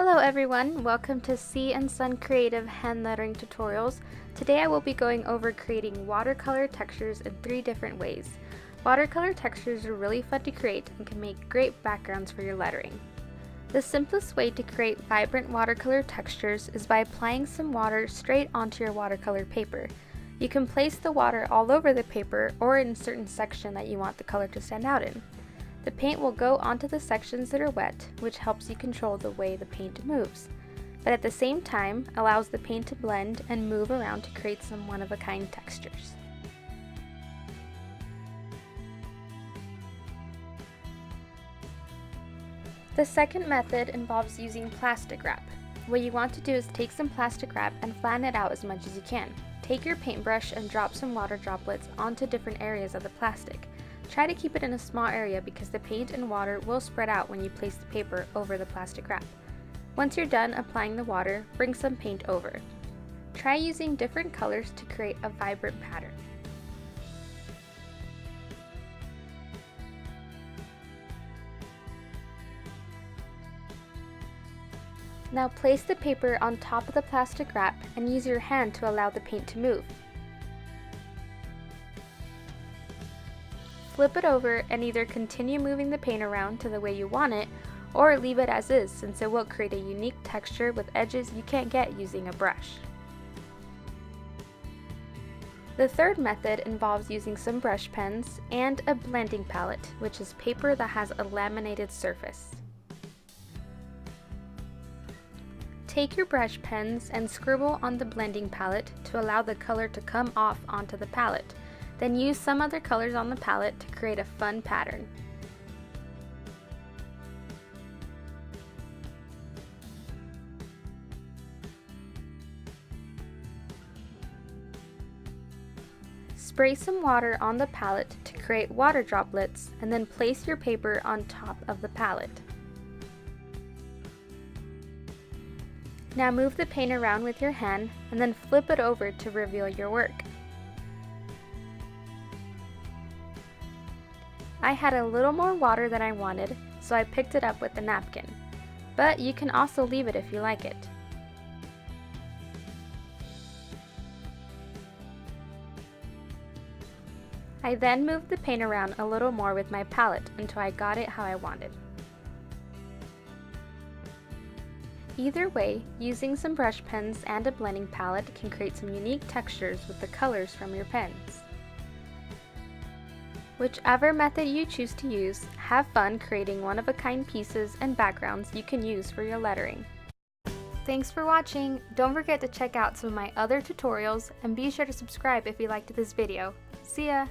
Hello everyone, welcome to Sea and Sun Creative hand lettering tutorials. Today I will be going over creating watercolor textures in 3 different ways. Watercolor textures are really fun to create and can make great backgrounds for your lettering. The simplest way to create vibrant watercolor textures is by applying some water straight onto your watercolor paper. You can place the water all over the paper or in a certain section that you want the color to stand out in. The paint will go onto the sections that are wet, which helps you control the way the paint moves, but at the same time allows the paint to blend and move around to create some one-of-a-kind textures. The second method involves using plastic wrap. What you want to do is take some plastic wrap and flatten it out as much as you can. Take your paintbrush and drop some water droplets onto different areas of the plastic. Try to keep it in a small area because the paint and water will spread out when you place the paper over the plastic wrap. Once you're done applying the water, bring some paint over. Try using different colors to create a vibrant pattern. Now place the paper on top of the plastic wrap and use your hand to allow the paint to move. Flip it over and either continue moving the paint around to the way you want it, or leave it as is since it will create a unique texture with edges you can't get using a brush. The third method involves using some brush pens and a blending palette, which is paper that has a laminated surface. Take your brush pens and scribble on the blending palette to allow the color to come off onto the palette. Then use some other colors on the palette to create a fun pattern. Spray some water on the palette to create water droplets and then place your paper on top of the palette. Now move the paint around with your hand and then flip it over to reveal your work. I had a little more water than I wanted, so I picked it up with a napkin, but you can also leave it if you like it. I then moved the paint around a little more with my palette until I got it how I wanted. Either way, using some brush pens and a blending palette can create some unique textures with the colors from your pens. Whichever method you choose to use, have fun creating one-of-a-kind pieces and backgrounds you can use for your lettering. Thanks for watching! Don't forget to check out some of my other tutorials and be sure to subscribe if you liked this video. See ya!